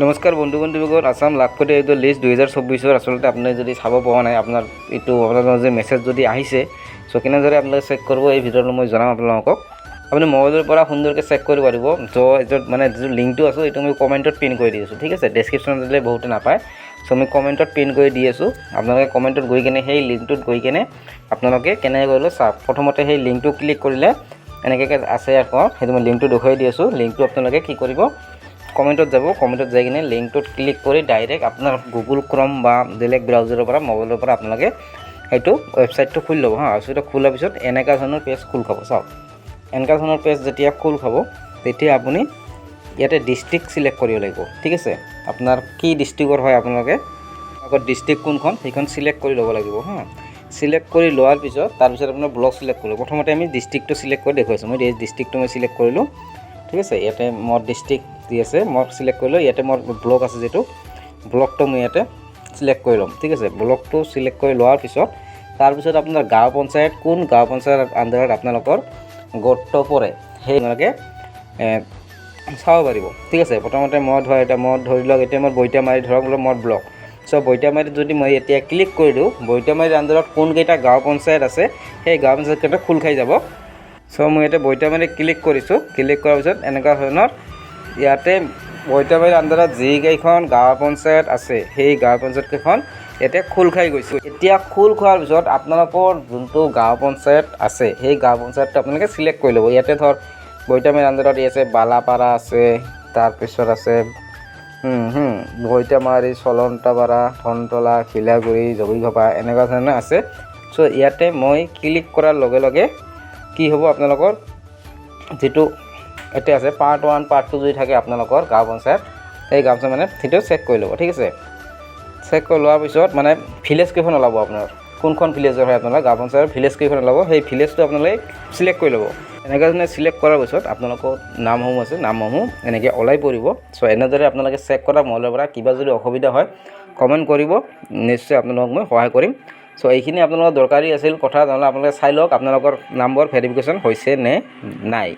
নমস্কাৰ বন্ধুবৰ্গ আসাম লাখপতি আয়োগৰ লিষ্ট 2024 আসলতে আপুনি যদি চাব পৰা নাই আপোনাৰ এইটো আপোনাৰ যে মেছেজ যদি আহিছে সো কেনেদৰে আপোনালোকে চেক কৰিব এই ভিডিঅ'ত মই জনাম আপোনালোকক আপুনি মোবাইলৰ পৰা সুন্দৰকৈ চেক কৰিব পাৰিব তো এইটোত মানে যে লিংকটো আছে এইটো মই কমেন্টত পিন কৰি দি আছো ঠিক আছে ডেসক্ৰিপচনত দিলে বহুত নাপায় সো মই কমেন্টত পিন কৰি দি আছো আপোনালোকে কমেন্টত গৈ কিনে সেই লিংকটোত গৈ কিনে আপোনালোকে কেনে কৰিলে চাওক প্ৰথমতে সেই লিংকটো ক্লিক কৰিলে এনেকৈ আছে আকৌ সেইটো মই লিংকটো দেখুৱাই দি আছো লিংকটো আপোনালোকে কি কৰিব কমেন্টত যাব কমেন্টত যাই কিনে লিংকটোত ক্লিক কৰি ডাইৰেক্ট আপোনাৰ গুগল ক্ৰম বা বেলেগ ব্ৰাউজাৰৰ পৰা মোবাইলৰ পৰা আপোনালোকে এইটো ওয়েবসাইটটো খুলি ল'ব হা সেটা খোলাৰ পিছত এনেকা ধৰণৰ পেজ খুল খাব চাওক এনেকা ধৰণৰ পেজ যেতিয়া খুল খাব তেতিয়া আপুনি ইয়াতে ডিস্ট্ৰিক্ট সিলেক্ট কৰিব লাগিব ঠিক আছে আপোনাৰ কি ডিস্ট্ৰিক্টৰ হয় আপোনালোকে আগৰ ডিস্ট্ৰিক্ট কোনখন সেইখন সিলেক্ট কৰি ল'ব লাগিব হা সিলেক্ট কৰি লোৱাৰ পিছত তাৰ পিছত আপোনাৰ ব্লক সিলেক্ট কৰিব প্ৰথমতে আমি ডিস্ট্ৰিক্টটো সিলেক্ট কৰি দেখুৱাইছো মই এই ডিস্ট্ৰিক্টটো মই সিলেক্ট কৰিলো ঠিক আছে ইয়াতে মোৰ ডিস্ট্ৰিক্ট দি আছে মই সিলেক্ট কৰিলো ইয়াতে মোৰ ব্লক আছে যেটো ব্লকটো মই ইয়াতে সিলেক্ট কৰি লম ঠিক আছে ব্লকটো সিলেক্ট কৰি লোৱাৰ পিছত তাৰ পিছত আপোনাৰ গাঁও পঞ্চায়ত কোন গাঁও পঞ্চায়ত আন্ডাৰত আপোনালোকৰ গটটো পৰে সেই আপোনালোকে চাব পাৰিব ঠিক আছে প্ৰথমতে মই ধৰি লওক এতিয়া মই বৈতামাৰী ধৰক মোৰ ব্লক সো বৈতামাৰীত যদি মই এতিয়া ক্লিক কৰি দিও বৈতামাৰীৰ আন্ডাৰত কোন কেইটা গাঁও পঞ্চায়ত আছে সেই গাঁও পঞ্চায়ত কেইটা খুল খাই যাব সো মই এটা বৈতামাৰী ক্লিক কৰিছো ক্লিক কৰাৰ পিছত এনেকা ধৰণৰ ইয়াতে বৈতামাৰীৰ আন্ডাৰত যি কেইখন গাঁও পঞ্চায়ত আছে সেই গাঁও পঞ্চায়ত কেইখন এতে খুল খাই গৈছে এতিয়া খুল খোৱাৰ পিছত আপোনালোকৰ যোনটো গাঁও পঞ্চায়ত আছে সেই গাঁও পঞ্চায়তটো আপোনালোকে সিলেক্ট কৰি ল'ব ইয়াতে ধৰ বৈতামাৰীৰ আন্ডাৰত আছে বালাপাৰা আছে তাৰ পিছত আছে বৈতামাৰী চলন্তাপাৰা ধনতলা খিলাগুৰি জগিঘপা এনেকা ধৰণৰ আছে সো ইয়াতে মই ক্লিক কৰাৰ লগে লগে কি হ'ব আপোনালোকৰ যেটো এটা আছে পাৰ্ট 1 পাৰ্ট 2 যদি থাকে আপোনালোকৰ গাঁও পঞ্চায়ত এই গাঁও পঞ্চায়ত মানে সেইটো চেক কৰি ল'ব ঠিক আছে চেক কৰি লোৱাৰ পিছত মানে ভিলেজ কেইখন ওলাব আপোনাৰ কোনখন ভিলেজৰ হয় আপোনাৰ গাঁও পঞ্চায়তৰ ভিলেজ কেইখন ওলাব সেই ভিলেজটো আপোনালোকে সিলেক্ট কৰি ল'ব এনেকা ধৰণে সিলেক্ট কৰাৰ পিছত আপোনালোকৰ নামসমূহ আছে নামসমূহ এনেকৈ ওলাই পৰিব সো এনেদৰে আপোনালোকে চেক কৰা মোবাইলৰ পৰা কিবা যদি অসুবিধা হয় কমেন্ট কৰিব নিশ্চয় আপোনালোকক মই সহায় কৰিম সো এইখিনি আপোনালোকৰ দৰকাৰী আছিল কথা জানলে আপোনালোকে চাই লওক আপোনালোকৰ নাম্বাৰ ভেৰিফিকেশন হৈছে নে নাই